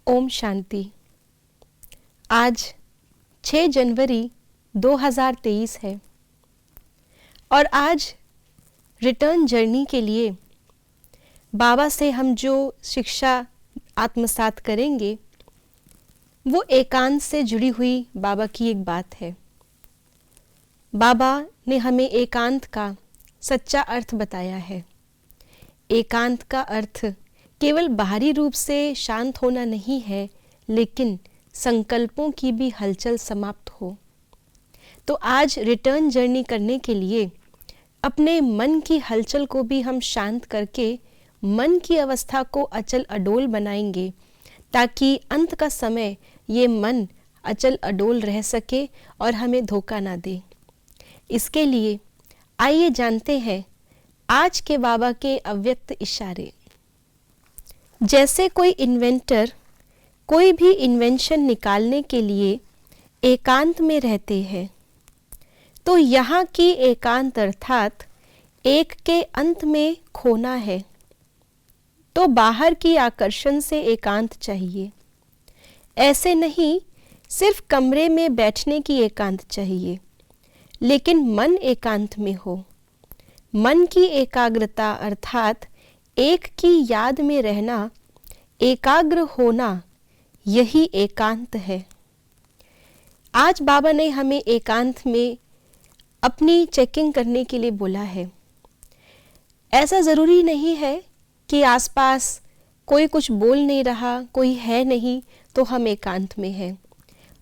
ओम शांति। आज 6 जनवरी 2023 है और आज रिटर्न जर्नी के लिए बाबा से हम जो शिक्षा आत्मसात करेंगे वो एकांत से जुड़ी हुई बाबा की एक बात है। बाबा ने हमें एकांत का सच्चा अर्थ बताया है। एकांत का अर्थ केवल बाहरी रूप से शांत होना नहीं है, लेकिन संकल्पों की भी हलचल समाप्त हो। तो आज रिटर्न जर्नी करने के लिए अपने मन की हलचल को भी हम शांत करके मन की अवस्था को अचल अडोल बनाएंगे, ताकि अंत का समय ये मन अचल अडोल रह सके और हमें धोखा ना दे। इसके लिए आइए जानते हैं आज के बाबा के अव्यक्त इशारे। जैसे कोई इन्वेंटर कोई भी इन्वेंशन निकालने के लिए एकांत में रहते हैं, तो यहाँ की एकांत अर्थात एक के अंत में खोना है, तो बाहर की आकर्षण से एकांत चाहिए। ऐसे नहीं सिर्फ कमरे में बैठने की एकांत चाहिए, लेकिन मन एकांत में हो। मन की एकाग्रता अर्थात एक की याद में रहना, एकाग्र होना, यही एकांत है। आज बाबा ने हमें एकांत में अपनी चेकिंग करने के लिए बोला है। ऐसा ज़रूरी नहीं है कि आसपास कोई कुछ बोल नहीं रहा, कोई है नहीं तो हम एकांत में हैं।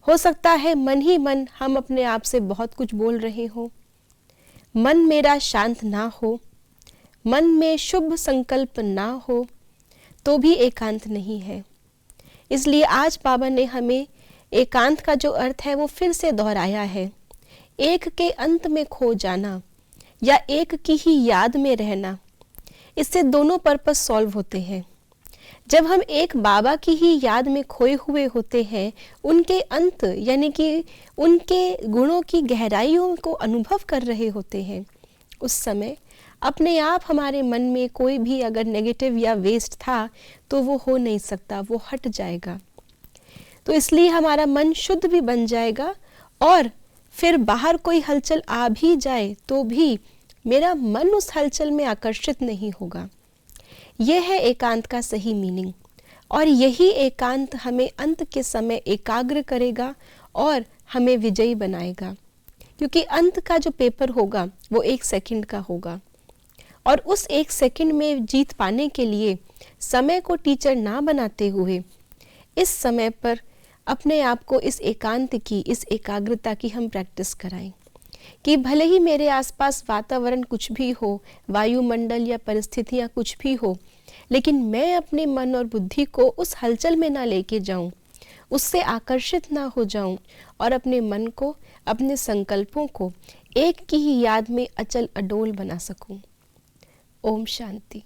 हो सकता है मन ही मन हम अपने आप से बहुत कुछ बोल रहे हो। मन मेरा शांत ना हो, मन में शुभ संकल्प ना हो, तो भी एकांत नहीं है। इसलिए आज बाबा ने हमें एकांत का जो अर्थ है वो फिर से दोहराया है। एक के अंत में खो जाना या एक की ही याद में रहना, इससे दोनों पर्पस सॉल्व होते हैं। जब हम एक बाबा की ही याद में खोए हुए होते हैं, उनके अंत यानी कि उनके गुणों की गहराइयों को अनुभव कर रहे होते हैं, उस समय अपने आप हमारे मन में कोई भी अगर नेगेटिव या वेस्ट था तो वो हो नहीं सकता, वो हट जाएगा। तो इसलिए हमारा मन शुद्ध भी बन जाएगा और फिर बाहर कोई हलचल आ भी जाए तो भी मेरा मन उस हलचल में आकर्षित नहीं होगा। यह है एकांत का सही मीनिंग, और यही एकांत हमें अंत के समय एकाग्र करेगा और हमें विजयी बनाएगा। क्योंकि अंत का जो पेपर होगा वो 1 सेकंड का होगा, और उस 1 सेकंड में जीत पाने के लिए समय को टीचर ना बनाते हुए इस समय पर अपने आप को इस एकांत की, इस एकाग्रता की हम प्रैक्टिस कराएं कि भले ही मेरे आसपास वातावरण कुछ भी हो, वायुमंडल या परिस्थितियां कुछ भी हो, लेकिन मैं अपने मन और बुद्धि को उस हलचल में ना लेके जाऊं, उससे आकर्षित ना हो जाऊं और अपने मन को, अपने संकल्पों को एक की ही याद में अचल अडोल बना सकूं। ओम शांति।